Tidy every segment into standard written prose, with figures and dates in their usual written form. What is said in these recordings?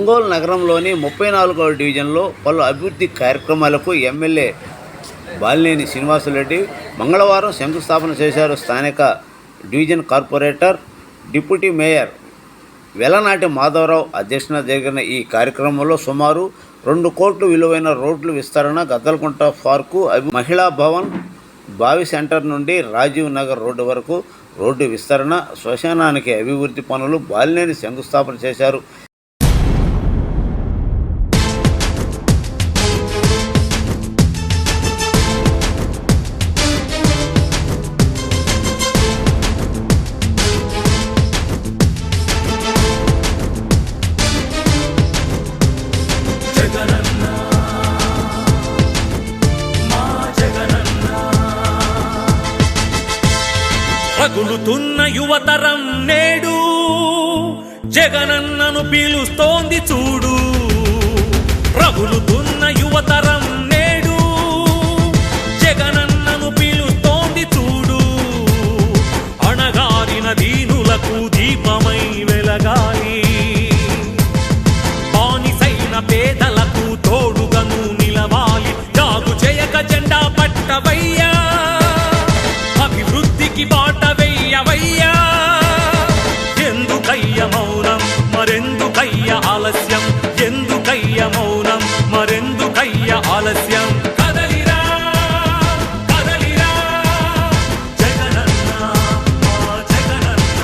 ఒంగోలు నగరంలోని 34వ డివిజన్లో పలు అభివృద్ధి కార్యక్రమాలకు ఎమ్మెల్యే బాలినేని శ్రీనివాసరెడ్డి మంగళవారం శంకుస్థాపన చేశారు. స్థానిక డివిజన్ కార్పొరేటర్, డిప్యూటీ మేయర్ వెలనాటి మాధవరావు అధ్యక్షతన జరిగిన ఈ కార్యక్రమంలో సుమారు 2 కోట్ల విలువైన రోడ్లు విస్తరణ, గద్దలకుంట పార్కు, మహిళా భవన్, బావి సెంటర్ నుండి రాజీవ్ నగర్ రోడ్డు వరకు రోడ్డు విస్తరణ, శ్మశానానికి అభివృద్ధి పనులు బాలినేని శంకుస్థాపన చేశారు. రగులుతున్న యువతరం నేడు జగనన్నను పిలుస్తోంది చూడు. రగులుతున్న యువతరం నేడు జగనన్నను పిలుస్తోంది చూడు. అణగారిన దీనులకు దీపమై వెలగాలి, బానిసైన పేదలకు తోడుగను నిలవాలి. జాగు చేయక జెండా పట్టవయ్యా, అభివృద్ధికి బాట వెయ్యవయ్యా. ఎందుకయ్య మౌనం, మరెందుకయ్య ఆలస్యం? ఎందుకయ్య మౌనం, మరెందుకయ్య ఆలస్యం? కదలిరా కదలిరా జగనన్న, మా జగనన్న.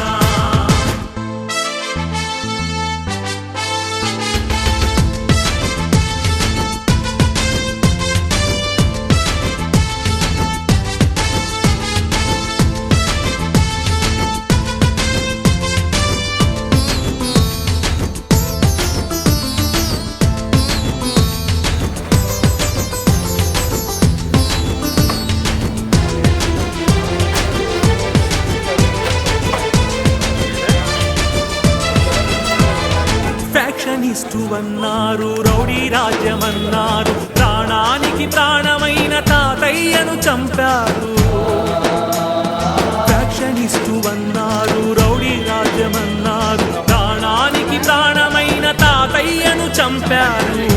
ఫ్యాక్షనిస్టు అన్నారు, రౌడీ రాజ్యమన్నారు, ప్రాణానికి ప్రాణమైన తాతయ్యను చంపారు. ఫ్యాక్షనిస్టు అన్నారు, రౌడీ రాజ్యమన్నారు, ప్రాణానికి ప్రాణమైన తాతయ్యను చంపారు.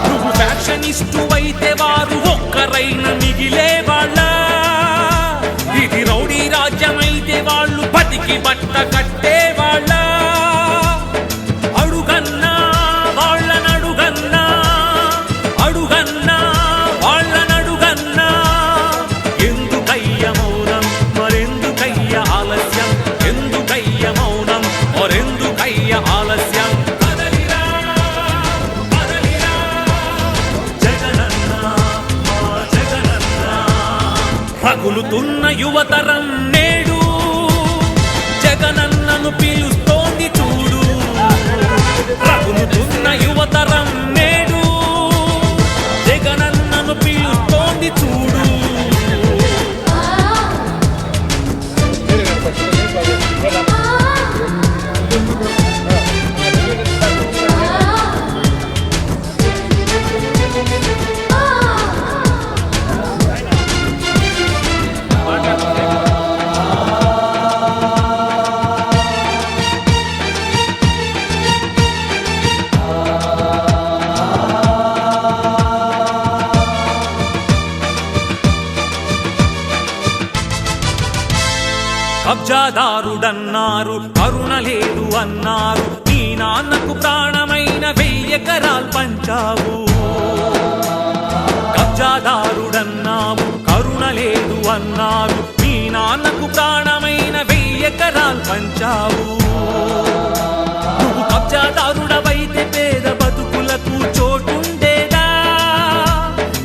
నువ్వు ఫ్యాక్షనిస్టు అయితే వారు ఒక్కరైన మిగిలే వాళ్ళ. ఇది రౌడీ రాజ్యమైతే వాళ్ళు బతికి బట్ట కట్టే వాళ్ళ. అడుగన్నా వాళ్ళనడుగన్నా, అడుగన్నా వాళ్ళనడుగన్నా. ఎందుకయ్య మౌనం, మరెందుకయ్య ఆలస్యం? ఎందుకయ్య మౌనం, మరెందుకయ్య ఆలస్యం? కదలిరా కదలిరా జగనన్న, మా జగనన్న. రగులుతున్న యువతరం నేడు జగనన్నను పిలుస్తోంది చూడు. రగులుతున్న యువతరం నేడు జగనన్నను పిలుస్తోంది చూడు. కబ్జాదారుడన్నారు, కరుణ లేదు అన్నారు, నీ నాన్నకు ప్రాణమైన 1000 ఎకరాలు పంచావు. కబ్జాదారుడన్నావు, కరుణ లేదు అన్నారు, నీ నాన్నకు ప్రాణమైన 1000 ఎకరాలు పంచావు. నువ్వు కబ్జాదారుడవైతే పేద బతుకులకు చోటుండేదా?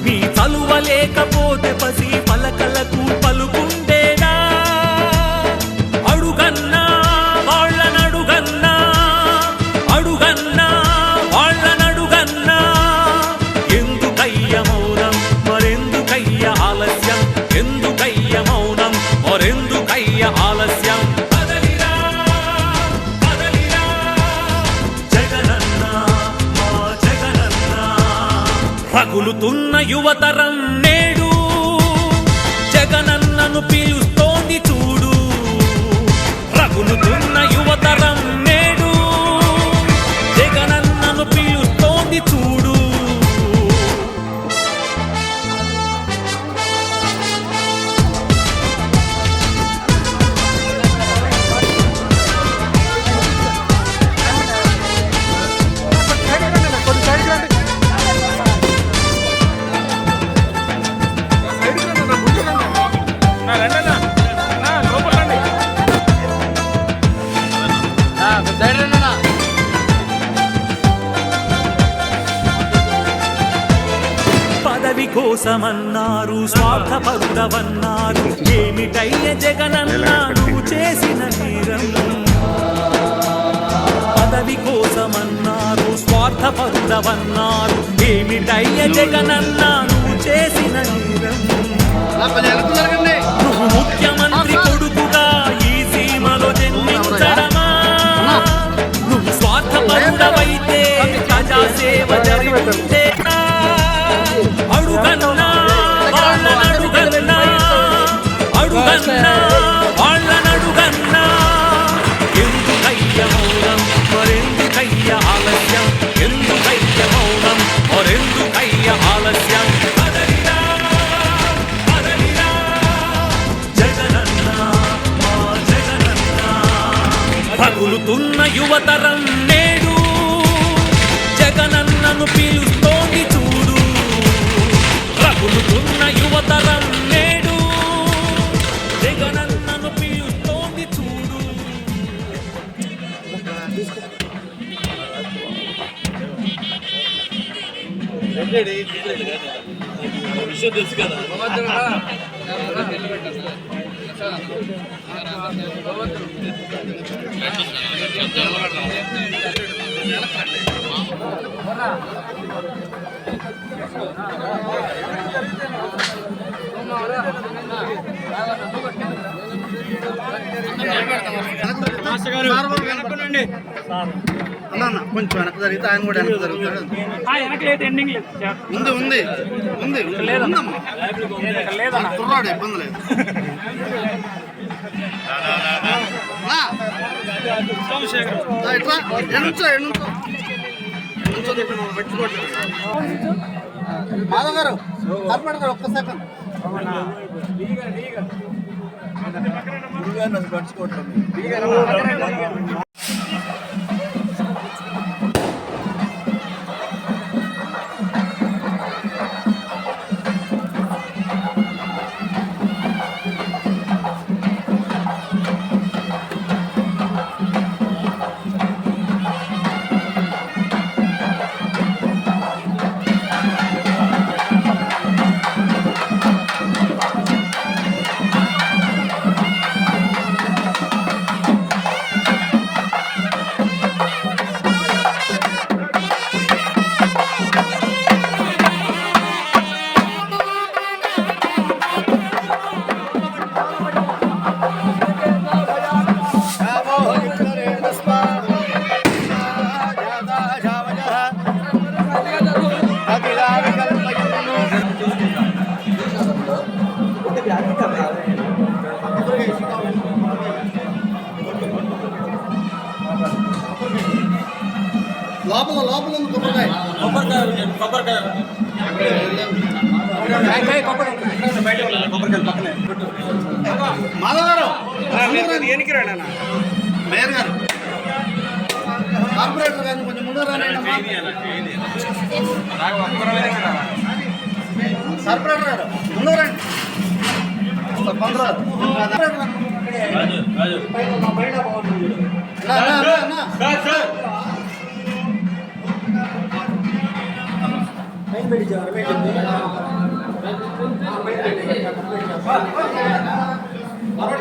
నీ చలువ లేకపోతే పసి పలకలకు పలుకుండేదా? అడుగన్నా వాళ్ళనడుగన్నా, అడుగన్నా వాళ్ళనడుగన్నా. ఎందుకయ్య మౌనం, మరెందుకయ్య ఆలస్యం? ఎందుకయ్య మౌనం, మరెందుకయ్య ఆలస్యం? కదలిరా కదలిరా జగనన్న, మా జగనన్న. రగులుతున్న యువతరం నేడు జగనన్నను పిలుస్తోంది చూడు. రగులుతున్న యువతరం నేడు జగనన్నను పిలుస్తోంది చూడు. పదవి కోసమన్నారు, స్వార్థపరుడవన్నారు, ఏమిటయ్య జగనన్నా నువ్వు చేసిన నేరం. పదవి కోసమన్నారు, స్వార్థపరుడవన్నారు, ఏమిటయ్య జగనన్నా నువ్వు చేసిన నేరం. నువ్వు ముఖ్యమంత్రి కొడుకుగా ఈ సీమలో జన్మించడమా? నువ్వు స్వార్థపరుడవైతే ప్రజాసేవ జరుగుతుందేనా? అడుగన్నా వాళ్ళనడుగన్నా, అడుగన్నా వాళ్ళనడుగన్నా. ఎందుకయ్య మౌనం మరెందుకయ్య ఆలస్యం? ఎందుకయ్య మౌనం మరెందుకయ్య ఆలస్యం? కదలిరా కదలిరా జగనన్నా మా జగనన్నా. పగులుతున్న యువతరం నేడు జగనన్నను పిలుస్తోంది చూడు. రగులుతున్న యువతరం నేడు జగనన్నను పిలుస్తోంది చూడు. విషయం తెలుసు కదా. అన్న కొంచెం వెనక్కి జరిగితే ఆయన కూడా వెనక్కి జరుగుతాడు. ఉంది ఉంది ఉంది కుర్రాడు ఇబ్బంది లేదు. మాధవ్ గారు కనపడతారు ఒక్క సెకండ్. లోపల లోపల ఉంది కొబ్బరికాయ. మాధవ్ గారు దేనికి రాడా మేయర్ గారు కార్పొరేటర్ గారిని కొంచెం ముందు రానమ్మా. కార్పొరేటర్ గారు ముందు రండి.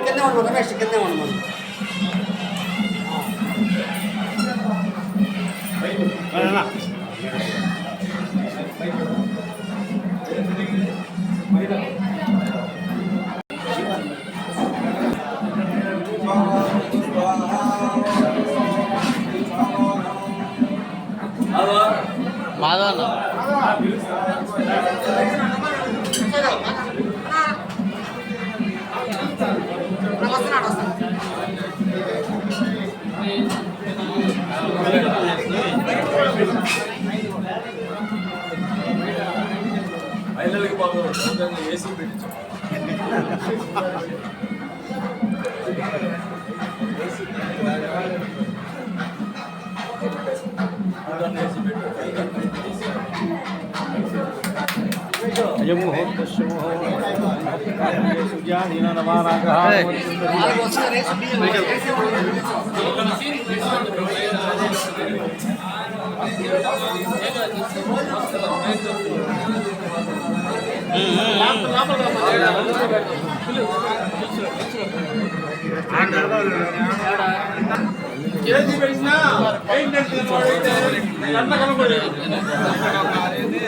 కింద ఉండు రమేష్, కింద ఉండు. మాధవ్ పిల్లలకి పాపం ఏసీ పెట్టించాం.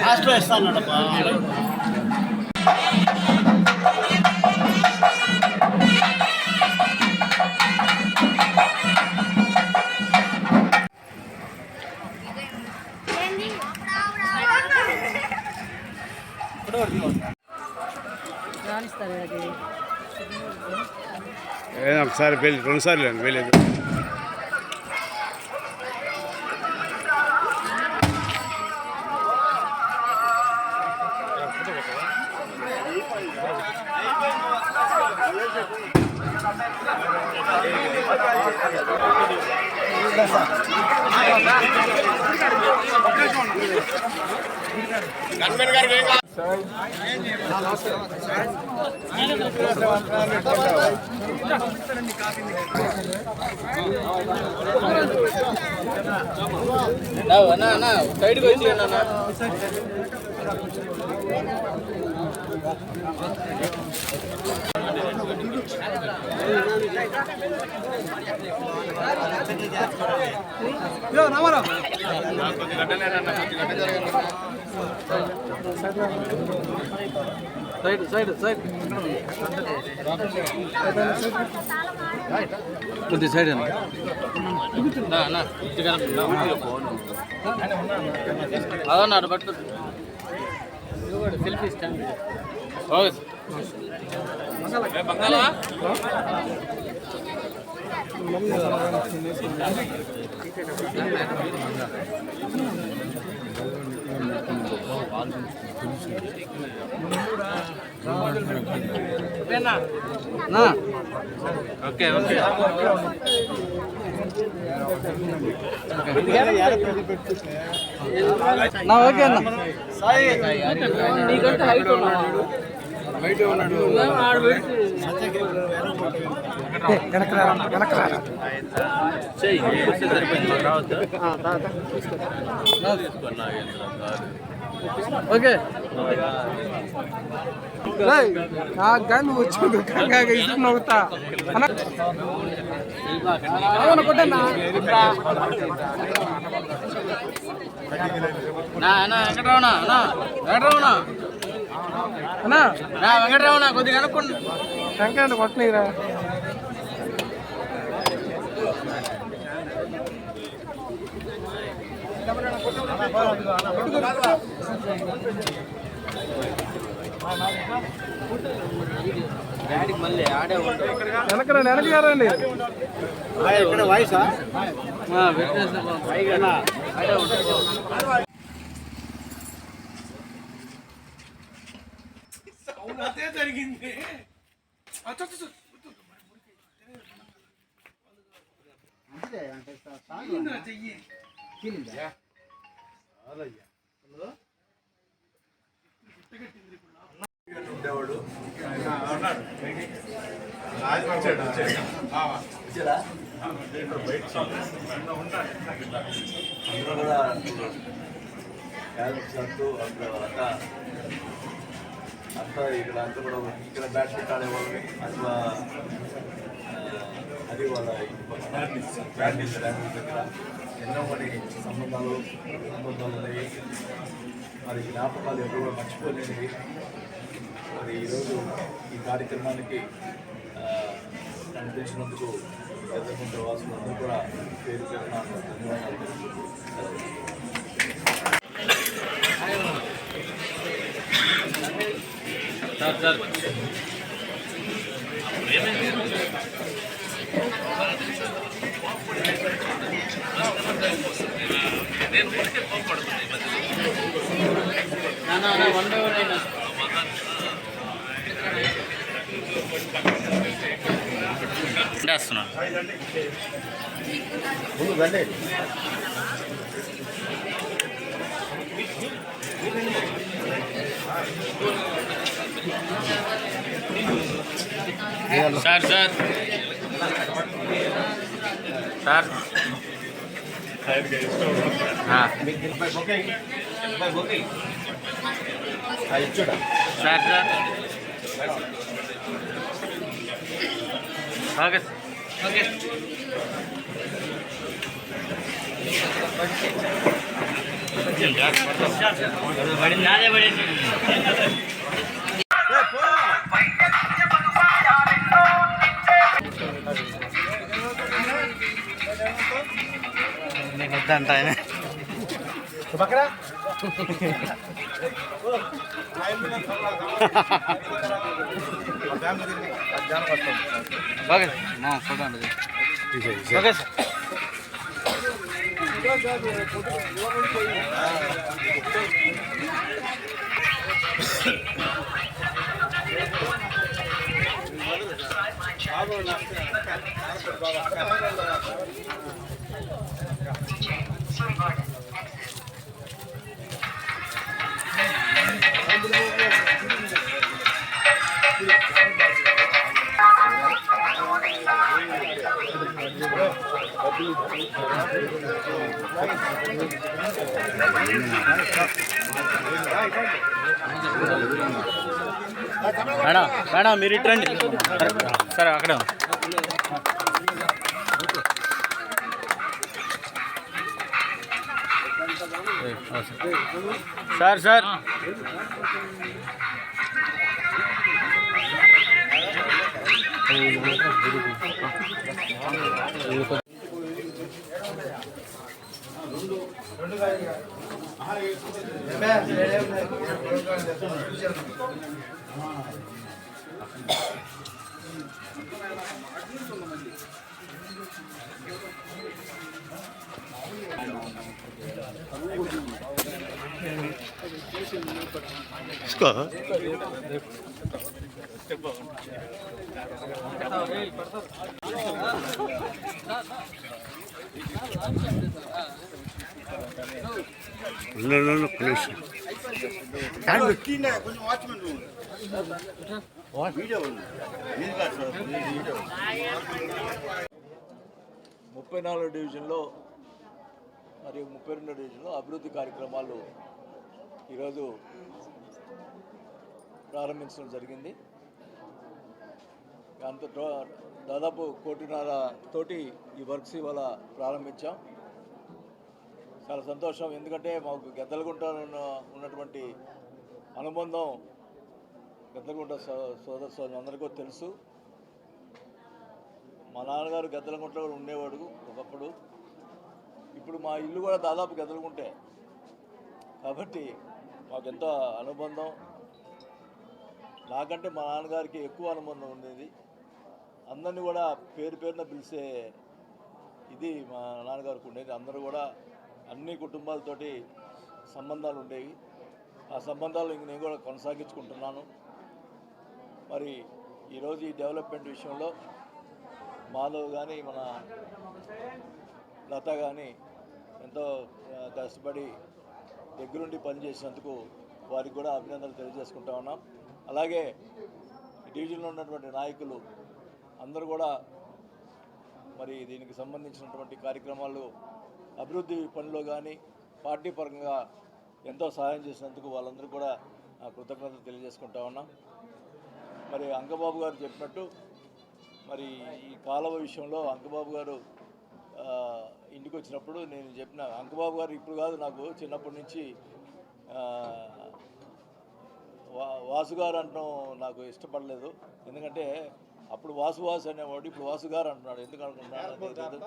హాస్టల్ ఇస్తానడప్పా. ఒకసారి వెళ్ళి 2 సార్లు వెళ్ళలేదు. సైడ్కి వచ్చి సైడ్ సైడ్ సైడ్ కొద్ది సైడ్ అదన్నా పట్టు సెల్ఫీ స్టాండ్ బంగాళా ఓకే ఓకే నా ఓకే అన్న నీకంటే హైట్ ఉన్నాడు ఓకే కానీ వచ్చి ఇసు నవ్వుతా కొట్టన్నా వెంకటరమణ వెంకటరమణ అన్నా వెంకటరమణ కొద్దిగా అనుకోండి వెంకట కొట్టనీరా మళ్ళీ ఆడే వెనకరండి వెనకగారండి ఇక్కడ వాయిసా అదే జరిగింది. ఉండేవాడు అంతా ఇక్కడ అంతా కూడా ఇక్కడ బ్యాడ్మింటన్ ఆడేవాళ్ళని అట్లా అది వాళ్ళ ప్రాక్టీస్ దగ్గర ఎన్నో మరి సంబంధాలు ఉన్నాయి. మరి జ్ఞాపకాలు ఎప్పుడు కూడా మర్చిపోలేనివి. మరి ఈరోజు ఈ కార్యక్రమానికి కనిపించినందుకు పెద్దకుంట వాసులందరూ కూడా పేరు పేరున ధన్యవాదాలు నేను దండేస్తున్నాను. Sir sir sir sir sir okay okay పడింది నాదే పడేసి నేను వద్దంట ఆయన ఓకే ఫోటో అండి ఓకే సార్ మేడం మేడం మీరు ఇటు రండి సరే అక్కడ సార్ సార్ కొంచెం వాచ్మెన్ వీడియో ఉంది 34 డివిజన్లో మరియు 32 డివిజన్లో అభివృద్ధి కార్యక్రమాలు ఈరోజు ప్రారంభించడం జరిగింది. అంత దాదాపు 1.5 తోటి ఈ వర్క్స్ ఇవాళ ప్రారంభించాం. చాలా సంతోషం, ఎందుకంటే మాకు గద్దలగుంట ఉన్నటువంటి అనుబంధం గద్దలగుంట సోదరు అందరికీ తెలుసు. మా నాన్నగారు గద్దలగుంటలో ఉండేవాడు ఒకప్పుడు. ఇప్పుడు మా ఇల్లు కూడా దాదాపు గద్దలగుంటే, కాబట్టి మాకు ఎంతో అనుబంధం. నాకంటే మా నాన్నగారికి ఎక్కువ అనుబంధం ఉండేది. అందరినీ కూడా పేరు పేరున పిలిచే ఇది మా నాన్నగారికి ఉండేది. అందరూ కూడా అన్ని కుటుంబాలతోటి సంబంధాలు ఉండేవి. ఆ సంబంధాలు ఇంక నేను కూడా కొనసాగించుకుంటున్నాను. మరి ఈరోజు ఈ డెవలప్మెంట్ విషయంలో మాధవ్ కానీ మన లత కానీ ఎంతో కష్టపడి దగ్గరుండి పనిచేసినందుకు వారికి కూడా అభినందనలు తెలియజేసుకుంటా ఉన్నాం. అలాగే డివిజన్లో ఉన్నటువంటి నాయకులు అందరూ కూడా మరి దీనికి సంబంధించినటువంటి కార్యక్రమాలు అభివృద్ధి పనిలో కానీ పార్టీ పరంగా ఎంతో సహాయం చేసినందుకు వాళ్ళందరూ కూడా కృతజ్ఞతలు తెలియజేసుకుంటా ఉన్నాం. మరి అంకబాబు గారు చెప్పినట్టు మరి ఈ కాలువ విషయంలో అంకబాబు గారు ఇంటికి వచ్చినప్పుడు నేను చెప్పిన, అంకబాబు గారు ఇప్పుడు కాదు, నాకు చిన్నప్పటి నుంచి వాసు గారు అనడం నాకు ఇష్టపడలేదు. ఎందుకంటే అప్పుడు వాసు అనేవాడు, ఇప్పుడు వాసు గారు అంటున్నాడు. ఎందుకు అనుకుంటున్నాడు?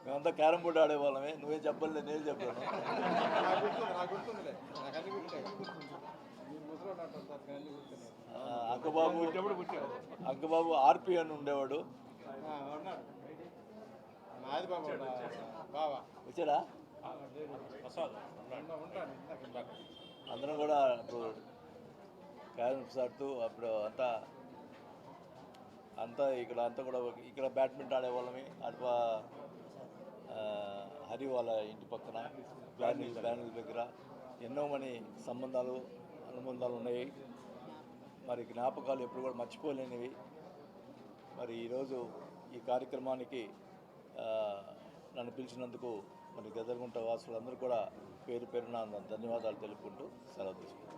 మేమంతా క్యారమ్ బోర్డు ఆడేవాళ్ళమే. నువ్వేం చెప్పలేదు, నేను చెప్పాను. అంకబాబు ఆర్పి అని ఉండేవాడు. వచ్చాడా? అందరం కూడా ఇప్పుడు క్యారమ్స్ ఆడుతూ అప్పుడు అంతా అంతా కూడా ఇక్కడ బ్యాడ్మింటన్ ఆడేవాళ్ళమి అటు హరి వాళ్ళ ఇంటి పక్కన బ్యానర్ దగ్గర ఎన్నో మని అనుబంధాలు ఉన్నాయి. మరి జ్ఞాపకాలు ఎప్పుడు కూడా మర్చిపోలేనివి. మరి ఈరోజు ఈ కార్యక్రమానికి నన్ను పిలిచినందుకు మరి గదర్గుంట వాసులందరూ కూడా పేరు పేరున ధన్యవాదాలు తెలుపుకుంటూ సెలవు తీసుకుంటాను.